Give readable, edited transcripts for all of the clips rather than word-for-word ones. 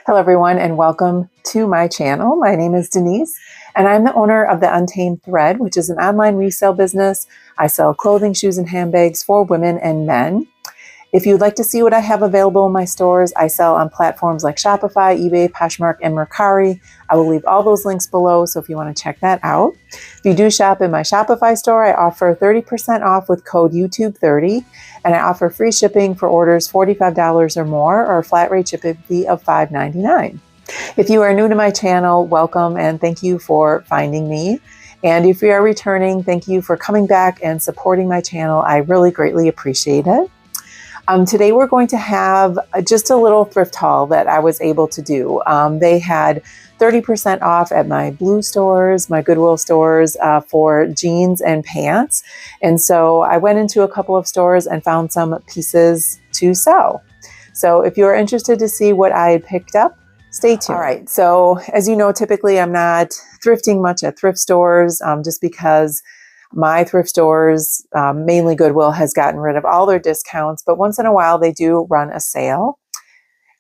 Hello everyone and welcome to my channel. My name is Denise and I'm the owner of The Untamed Thread, which is an online resale business. I sell clothing, shoes, and handbags for women and men. If you'd like to see what I have available in my stores, I sell on platforms like Shopify, eBay, Poshmark, and Mercari. I will leave all those links below, so if you want to check that out. If you do shop in my Shopify store, I offer 30% off with code YouTube30, and I offer free shipping for orders $45 or more, or a flat rate shipping fee of $5.99. If you are new to my channel, welcome and thank you for finding me. And if you are returning, thank you for coming back and supporting my channel. I really greatly appreciate it. Today we're going to have just a little thrift haul that I was able to do. They had 30% off at my Blue stores, my Goodwill stores for jeans and pants. And so I went into a couple of stores and found some pieces to sell. So if you're interested to see what I had picked up, stay tuned. All right, so as you know, typically I'm not thrifting much at thrift stores just because my thrift stores, mainly Goodwill, has gotten rid of all their discounts, but once in a while they do run a sale.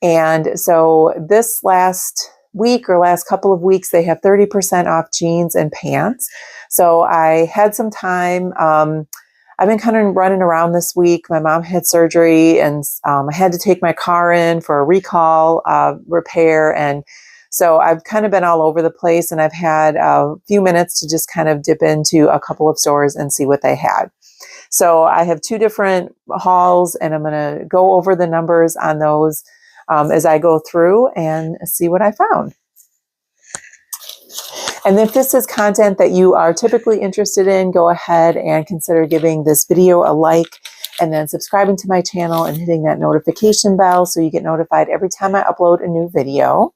And so this last week or last couple of weeks, they have 30% off jeans and pants. So I had some time. I've been kind of running around this week. My mom had surgery and I had to take my car in for a recall repair. And so I've kind of been all over the place and I've had a few minutes to just kind of dip into a couple of stores and see what they had. So I have two different hauls and I'm going to go over the numbers on those as I go through and see what I found. And if this is content that you are typically interested in, go ahead and consider giving this video a like and then subscribing to my channel and hitting that notification bell so you get notified every time I upload a new video.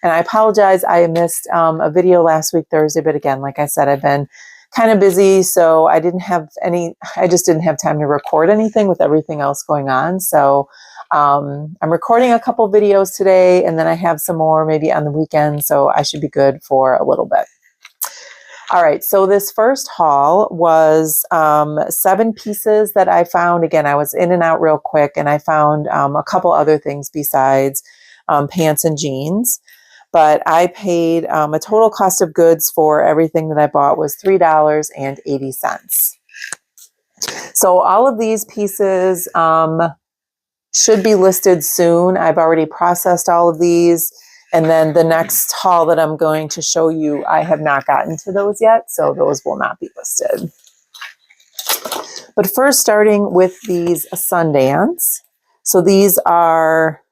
And I apologize, I missed a video last week, Thursday, but again, like I said, I've been kind of busy, so I just didn't have time to record anything with everything else going on. So I'm recording a couple videos today, and then I have some more maybe on the weekend, so I should be good for a little bit. All right, so this first haul was 7 pieces that I found. Again, I was in and out real quick, and I found a couple other things besides pants and jeans. But I paid a total cost of goods for everything that I bought was $3.80. So all of these pieces should be listed soon. I've already processed all of these. And then the next haul that I'm going to show you, I have not gotten to those yet, so those will not be listed. But first, starting with these Sundance. So these are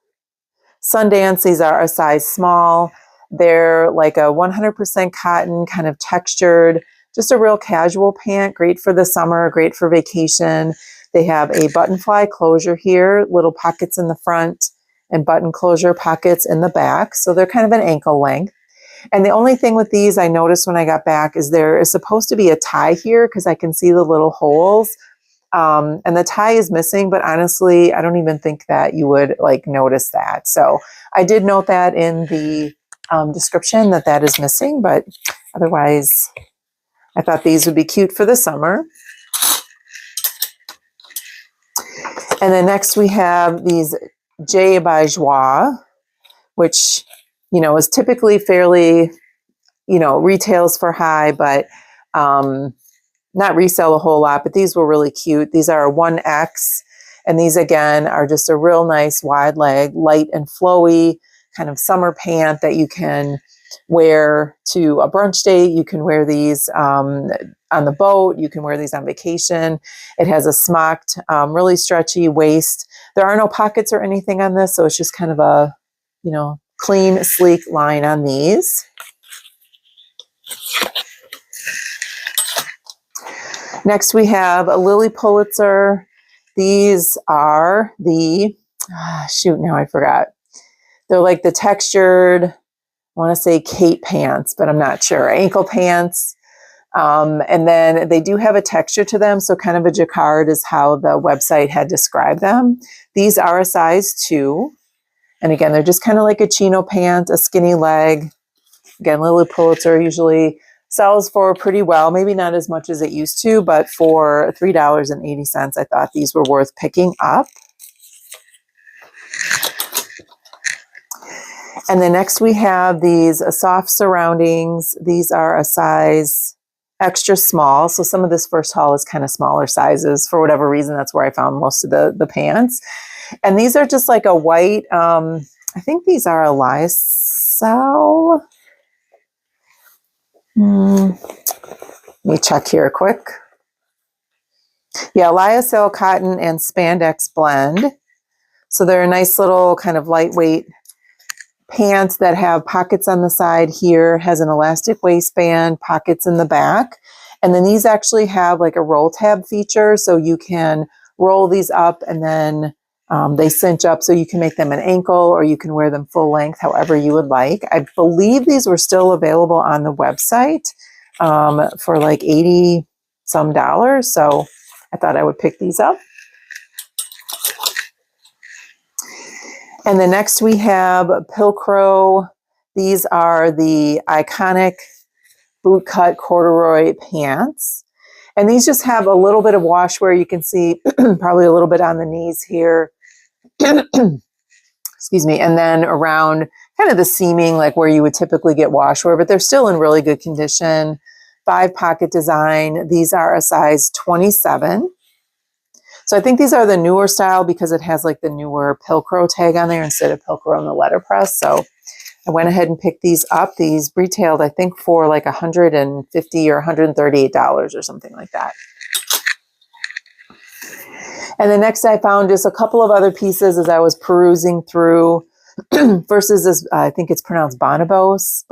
Sundance. These are a size small. They're like a 100% cotton, kind of textured, just a real casual pant, great for the summer, great for vacation. They have a button fly closure here, little pockets in the front, and button closure pockets in the back. So they're kind of an ankle length. And the only thing with these I noticed when I got back is there is supposed to be a tie here because I can see the little holes. And the tie is missing, but honestly, I don't even think that you would like notice that. So I did note that in the description that is missing, but otherwise I thought these would be cute for the summer. And then next we have these J by Joie, which, you know, is typically fairly, you know, retails for high, but not resell a whole lot, but these were really cute. These are a 1X, and these again are just a real nice wide leg, light and flowy kind of summer pant that you can wear to a brunch date. You can wear these on the boat. You can wear these on vacation. It has a smocked, really stretchy waist. There are no pockets or anything on this, so it's just kind of a, you know, clean, sleek line on these. Next, we have a Lily Pulitzer. These are the, now I forgot. They're like the textured, I want to say Kate pants, but I'm not sure. Ankle pants. And then they do have a texture to them. So kind of a jacquard is how the website had described them. These are a size 2. And again, they're just kind of like a chino pant, a skinny leg. Again, Lily Pulitzer usually sells for pretty well, maybe not as much as it used to, but for $3.80, I thought these were worth picking up. And then next we have these soft surroundings. These are a size extra small. So some of this first haul is kind of smaller sizes. For whatever reason, that's where I found most of the pants. And these are just like a white, I think these are a lyocell. Let me check here quick. Yeah, lyocell cotton and spandex blend. So they're a nice little kind of lightweight pants that have pockets on the side here, has an elastic waistband, pockets in the back. And then these actually have like a roll tab feature. So you can roll these up and then they cinch up so you can make them an ankle or you can wear them full length, however you would like. I believe these were still available on the website for like $80 some. So I thought I would pick these up. And then next we have Pilcrow. These are the iconic boot cut corduroy pants. And these just have a little bit of wash wear. You can see probably a little bit on the knees here. Excuse me. And then around kind of the seaming, like where you would typically get wash wear, but they're still in really good condition. 5-pocket design. These are a size 27. So I think these are the newer style because it has like the newer Pilcrow tag on there instead of Pilcrow on the letterpress. So I went ahead and picked these up. These retailed, I think, for like $150 or $138 or something like that. And then next I found just a couple of other pieces as I was perusing through. First is this, I think it's pronounced Bonobos.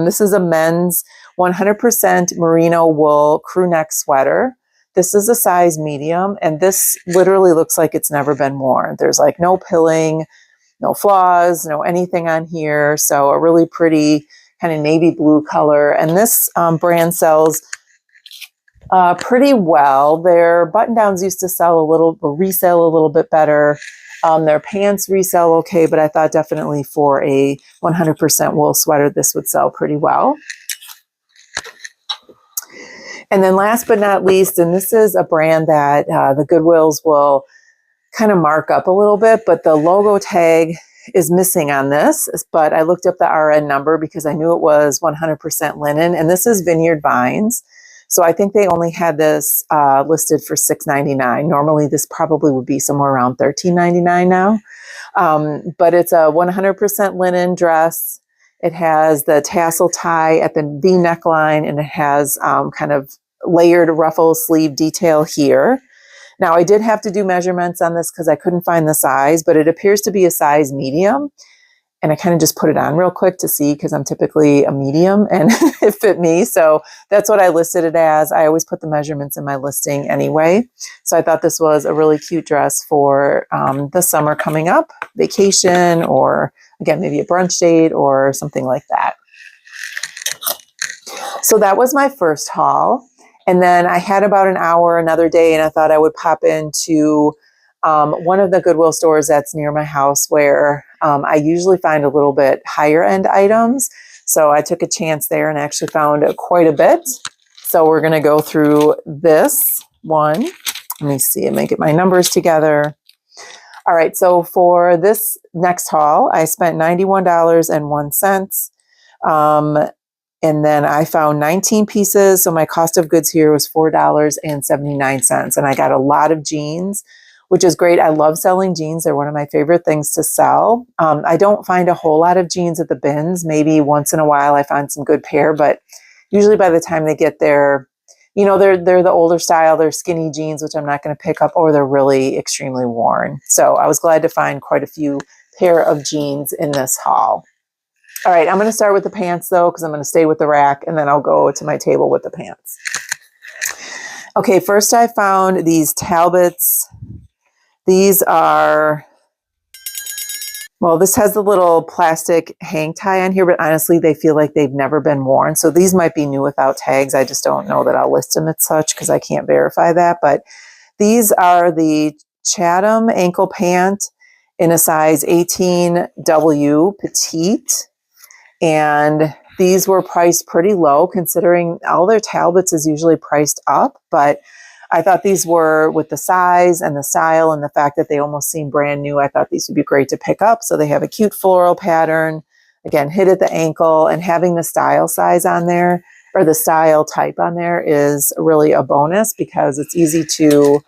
This is a men's 100% merino wool crew neck sweater. This is a size medium, and this literally looks like it's never been worn. There's like no pilling, no flaws, no anything on here. So a really pretty kind of navy blue color. And this brand sells pretty well. Their button downs used to sell resell a little bit better. Their pants resell okay, but I thought definitely for a 100% wool sweater, this would sell pretty well. And then last but not least, and this is a brand that the Goodwills will kind of mark up a little bit, but the logo tag is missing on this. But I looked up the RN number because I knew it was 100% linen, and this is Vineyard Vines. So I think they only had this listed for $6.99. Normally this probably would be somewhere around $13.99 now. But it's a 100% linen dress. It has the tassel tie at the V neckline, and it has kind of layered ruffle sleeve detail here. Now I did have to do measurements on this because I couldn't find the size, but it appears to be a size medium. And I kind of just put it on real quick to see because I'm typically a medium and it fit me. So that's what I listed it as. I always put the measurements in my listing anyway. So I thought this was a really cute dress for the summer coming up, vacation, or again, maybe a brunch date or something like that. So that was my first haul. And then I had about an hour another day, and I thought I would pop into one of the Goodwill stores that's near my house where I usually find a little bit higher end items. So I took a chance there and actually found quite a bit. So we're going to go through this one. Let me see, let me get my numbers together. All right, so for this next haul, I spent $91.01. And then I found 19 pieces. So my cost of goods here was $4.79. And I got a lot of jeans, which is great. I love selling jeans. They're one of my favorite things to sell. I don't find a whole lot of jeans at the bins. Maybe once in a while I find some good pair, but usually by the time they get there, you know, they're the older style, they're skinny jeans, which I'm not going to pick up, or they're really extremely worn. So I was glad to find quite a few pair of jeans in this haul. All right, I'm going to start with the pants though, because I'm going to stay with the rack, and then I'll go to my table with the pants. Okay, first I found these Talbots. These are, well, this has the little plastic hang tie on here, but honestly, they feel like they've never been worn. So these might be new without tags. I just don't know that I'll list them as such because I can't verify that. But these are the Chatham ankle pant in a size 18W petite. And these were priced pretty low considering all their Talbots is usually priced up, but I thought these were, with the size and the style and the fact that they almost seem brand new, I thought these would be great to pick up. So they have a cute floral pattern, again, hit at the ankle, and having the style size on there, or the style type on there, is really a bonus because it's easy to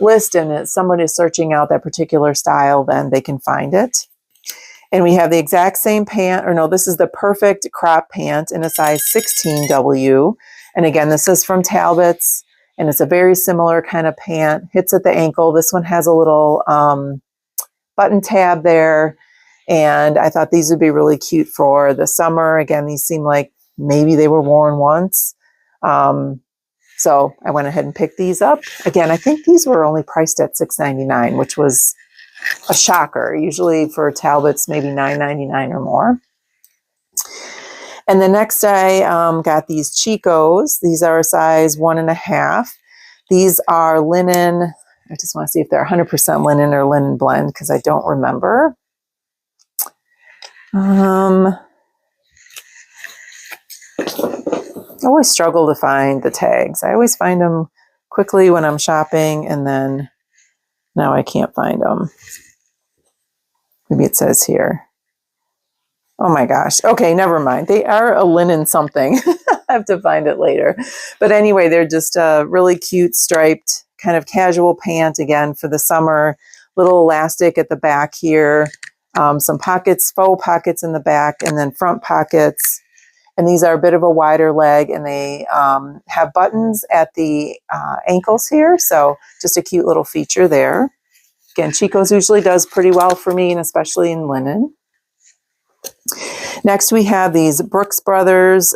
list, and if someone is searching out that particular style, then they can find it. And we have the exact same pant, or no, this is the perfect crop pant in a size 16W. And again, this is from Talbot's, and it's a very similar kind of pant, hits at the ankle. This one has a little button tab there, and I thought these would be really cute for the summer. Again, these seem like maybe they were worn once. So I went ahead and picked these up. Again, I think these were only priced at $6.99, which was a shocker. Usually for Talbot's, maybe $9.99 or more. And the next I got these Chicos. These are a size 1.5. These are linen. I just want to see if they're 100% linen or linen blend because I don't remember. I always struggle to find the tags. I always find them quickly when I'm shopping, and then now I can't find them. Maybe it says here. Oh my gosh. Okay, never mind. They are a linen something. I have to find it later. But anyway, they're just a really cute striped kind of casual pant, again, for the summer. Little elastic at the back here. Some pockets, faux pockets in the back, and then front pockets. And these are a bit of a wider leg, and they have buttons at the ankles here. So just a cute little feature there. Again, Chico's usually does pretty well for me, and especially in linen. Next, we have these Brooks Brothers.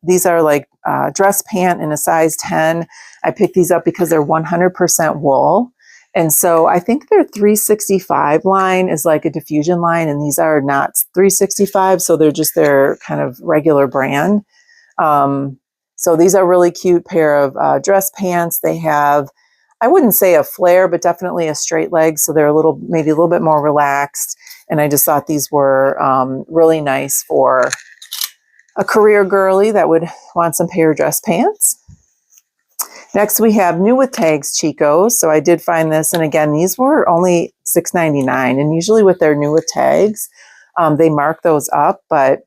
These are like dress pant in a size 10. I picked these up because they're 100% wool. And so I think their 365 line is like a diffusion line, and these are not 365, so they're just their kind of regular brand. So these are really cute pair of dress pants. They have, I wouldn't say a flare, but definitely a straight leg, so they're maybe a little bit more relaxed. And I just thought these were really nice for a career girly that would want some pair of dress pants. Next, we have new with tags Chicos. So I did find this, and again, these were only $6.99, and usually with their new with tags, they mark those up. But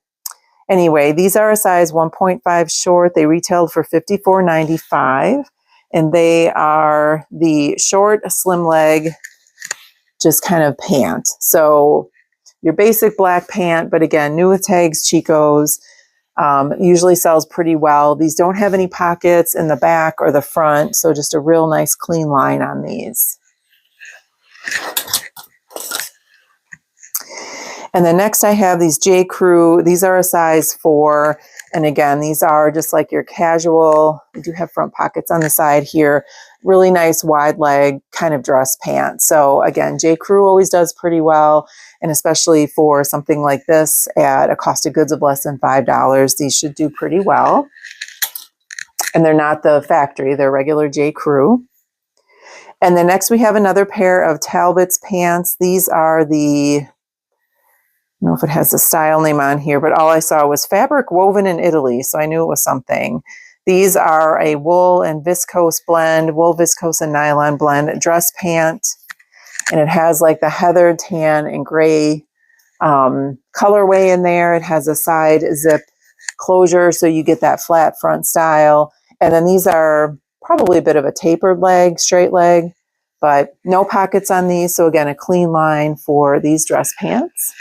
anyway, these are a size 1.5 short. They retailed for $54.95, and they are the short, slim leg, just kind of pant. So your basic black pant, but again, new with tags Chicos. Usually sells pretty well. These don't have any pockets in the back or the front, so just a real nice clean line on these. And then next I have these J. Crew. These are a size 4. And again, these are just like your casual, we do have front pockets on the side here, really nice wide leg kind of dress pants. So again, J. Crew always does pretty well. And especially for something like this at a cost of goods of less than $5, these should do pretty well. And they're not the factory, they're regular J. Crew. And then next we have another pair of Talbot's pants. These are the, I don't know if it has the style name on here, but all I saw was fabric woven in Italy, so I knew it was something. These are a wool and viscose blend, wool, viscose, and nylon blend dress pant. And it has like the heather, tan, and gray colorway in there. It has a side zip closure, so you get that flat front style. And then these are probably a bit of a tapered leg, straight leg, but no pockets on these. So again, a clean line for these dress pants.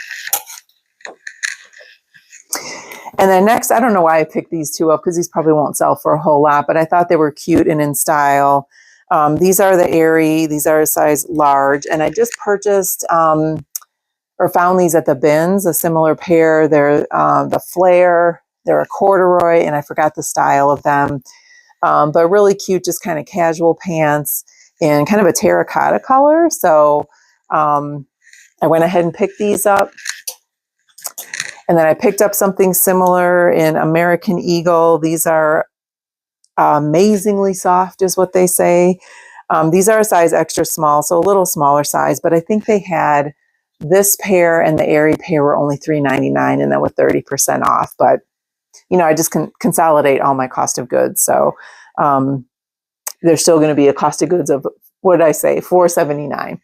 And then next, I don't know why I picked these two up because these probably won't sell for a whole lot, but I thought they were cute and in style. These are the Aerie. These are a size large, and I just purchased or found these at the bins, a similar pair. They're the flare. They're a corduroy, and I forgot the style of them, but really cute, just kind of casual pants in kind of a terracotta color. So I went ahead and picked these up. And then I picked up something similar in American Eagle. These are amazingly soft is what they say. These are a size extra small, so a little smaller size, but I think they had this pair and the Aerie pair were only $3.99 and then with 30% off. But, you know, I just can consolidate all my cost of goods. So they're still going to be a cost of goods of, what did I say, $4.79.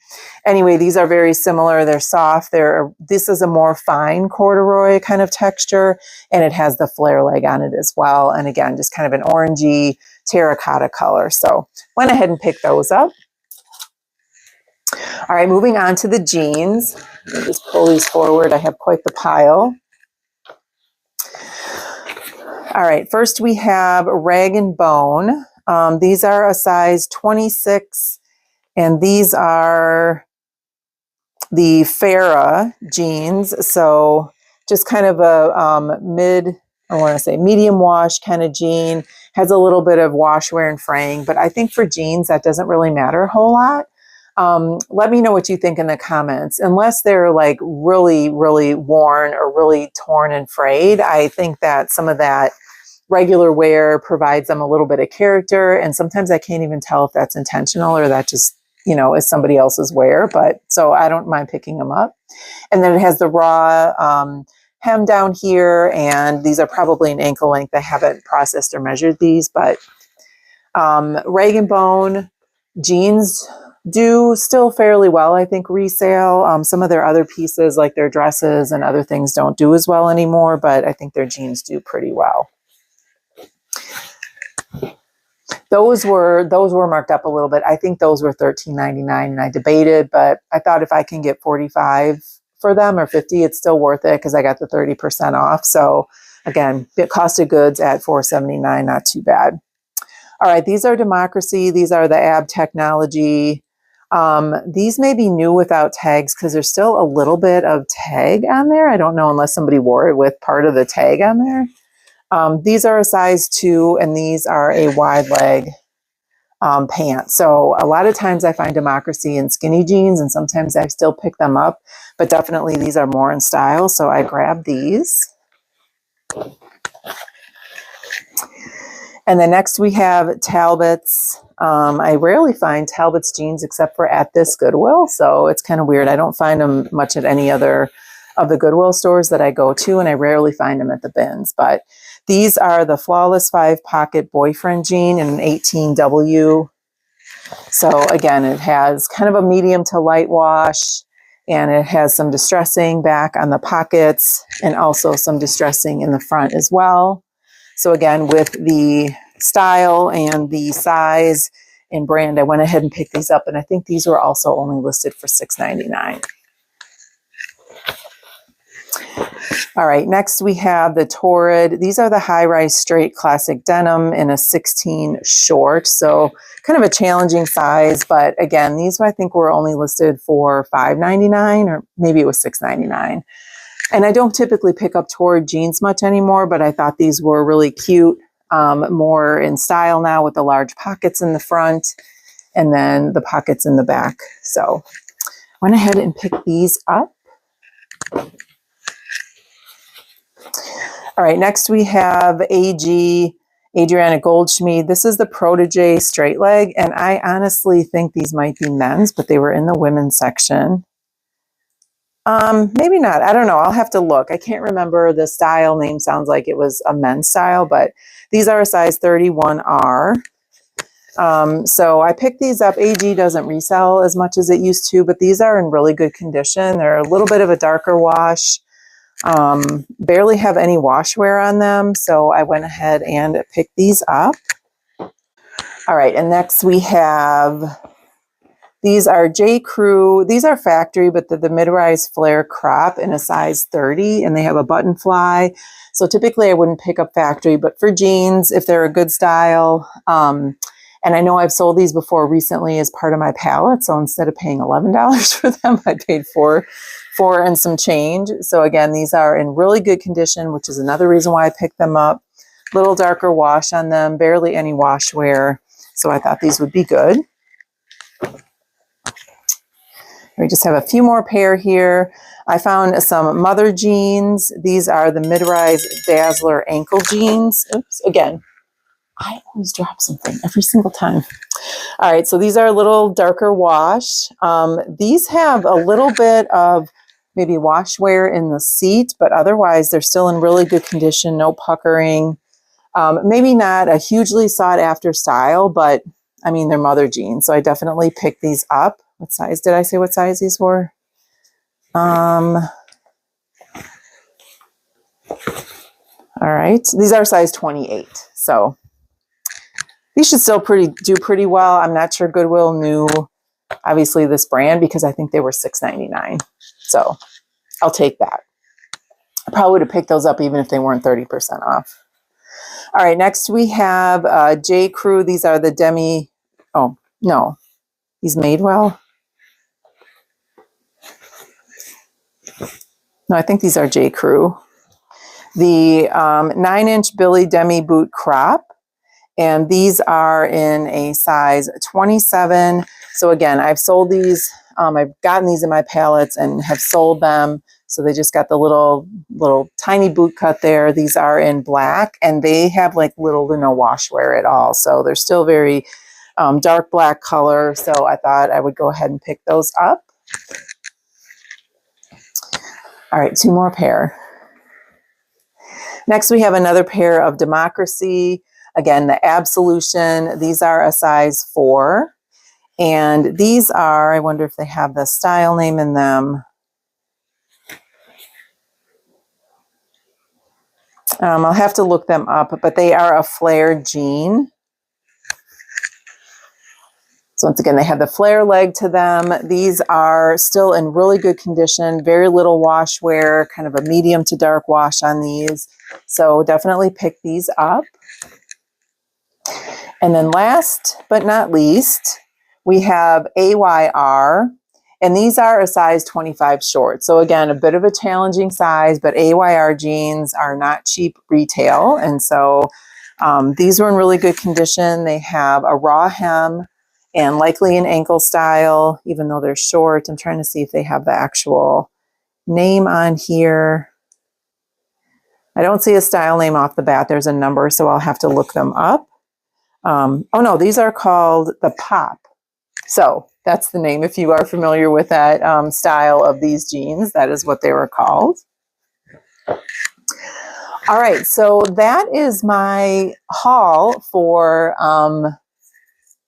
Anyway, these are very similar. They're soft. This is a more fine corduroy kind of texture, and it has the flare leg on it as well. And again, just kind of an orangey terracotta color. So went ahead and picked those up. All right, moving on to the jeans. Let me just pull these forward. I have quite the pile. All right, first we have Rag & Bone. These are a size 26, and these are the Farrah jeans. So just kind of a medium wash kind of jean. Has a little bit of wash, wear, and fraying, but I think for jeans that doesn't really matter a whole lot. Let me know what you think in the comments. Unless they're like really, really worn or really torn and frayed, I think that some of that regular wear provides them a little bit of character. And sometimes I can't even tell if that's intentional or that just, is somebody else's wear. But so I don't mind picking them up. And then it has the raw hem down here. And these are probably an ankle length. I haven't processed or measured these, but Rag & Bone jeans do still fairly well, I think, resale. Some of their other pieces, like their dresses and other things, don't do as well anymore, but I think their jeans do pretty well. Those were marked up a little bit. I think those were $13.99, and I debated, but I thought if I can get $45 for them or $50, it's still worth it because I got the 30% off. So again, it cost of goods at $4.79, not too bad. All right, these are Democracy. These are the Ab Technology. These may be new without tags because there's still a little bit of tag on there. I don't know unless somebody wore it with part of the tag on there. These are a size 2, and these are a wide leg pant. So a lot of times I find Democracy in skinny jeans, and sometimes I still pick them up, but definitely these are more in style. So I grabbed these. And then next we have Talbot's. I rarely find Talbot's jeans except for at this Goodwill. So it's kind of weird. I don't find them much at any other of the Goodwill stores that I go to, and I rarely find them at the bins. But these are the Flawless 5-pocket boyfriend jean in an 18W. So again, it has kind of a medium to light wash, and it has some distressing back on the pockets and also some distressing in the front as well. So again, with the style and the size and brand, I went ahead and picked these up, and I think these were also only listed for $6.99. All right, next we have the Torrid. These are the high-rise straight classic denim in a 16 short. So kind of a challenging size, but again, these I think were only listed for $5.99, or maybe it was $6.99. And I don't typically pick up Torrid jeans much anymore, but I thought these were really cute, more in style now with the large pockets in the front and then the pockets in the back. So went ahead and picked these up. All right, next we have Adriana Goldschmied. This is the Protege straight leg, and I honestly think these might be men's, but they were in the women's section. Maybe not. I don't know. I'll have to look. I can't remember. The style name sounds like it was a men's style, but these are a size 31R. So I picked these up. AG doesn't resell as much as it used to, but these are in really good condition. They're a little bit of a darker wash. Barely have any wash wear on them. So I went ahead and picked these up. All right. And next we have, these are J. Crew. These are factory, but they're the mid-rise flare crop in a size 30, and they have a button fly. So typically I wouldn't pick up factory, but for jeans, if they're a good style, and I know I've sold these before recently as part of my palette. So instead of paying $11 for them, I paid four and some change. So again, these are in really good condition, which is another reason why I picked them up. Little darker wash on them, barely any wash wear. So I thought these would be good. We just have a few more pair here. I found some mother jeans. These are the mid-rise Dazzler ankle jeans. Oops, again, I always drop something every single time. All right, so these are a little darker wash. These have a little bit of maybe wash wear in the seat, but otherwise they're still in really good condition, no puckering. Maybe not a hugely sought after style, but I mean, they're mother jeans. So I definitely picked these up. What size? Did I say what size these were? All right. These are size 28. So these should still do pretty well. I'm not sure Goodwill knew, obviously, this brand because I think they were $6.99. So I'll take that. I probably would have picked those up even if they weren't 30% off. All right, next we have J. Crew. These are the demi, oh, no, these Madewell. No, I think these are J. Crew. The 9-inch Billy Demi Boot Crop. And these are in a size 27. So again, I've sold these. I've gotten these in my pallets and have sold them. So they just got the little tiny boot cut there. These are in black and they have like little to no wash wear at all. So they're still very dark black color. So I thought I would go ahead and pick those up. All right, 2 more pair. Next, we have another pair of Democracy. Again, the Absolution. These are a size 4. And these are, I wonder if they have the style name in them. I'll have to look them up, but they are a flare jean. So once again, they have the flare leg to them. These are still in really good condition, very little wash wear, kind of a medium to dark wash on these. So definitely pick these up. And then last but not least, we have AYR, and these are a size 25 short. So again, a bit of a challenging size, but AYR jeans are not cheap retail. And so these were in really good condition. They have a raw hem and likely an ankle style, even though they're short. I'm trying to see if they have the actual name on here. I don't see a style name off the bat. There's a number, so I'll have to look them up. Oh no, these are called the Pop. So that's the name. If you are familiar with that style of these jeans, that is what they were called. All right, so that is my haul for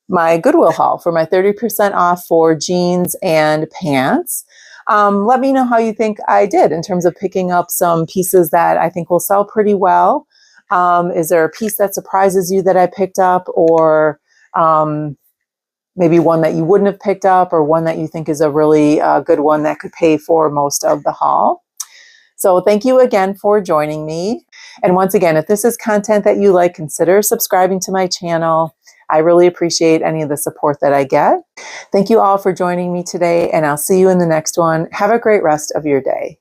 my Goodwill haul for my 30% off for jeans and pants. Let me know how you think I did in terms of picking up some pieces that I think will sell pretty well. Is there a piece that surprises you that I picked up, or maybe one that you wouldn't have picked up, or one that you think is a really good one that could pay for most of the haul? So thank you again for joining me. And once again, if this is content that you like, consider subscribing to my channel. I really appreciate any of the support that I get. Thank you all for joining me today, and I'll see you in the next one. Have a great rest of your day.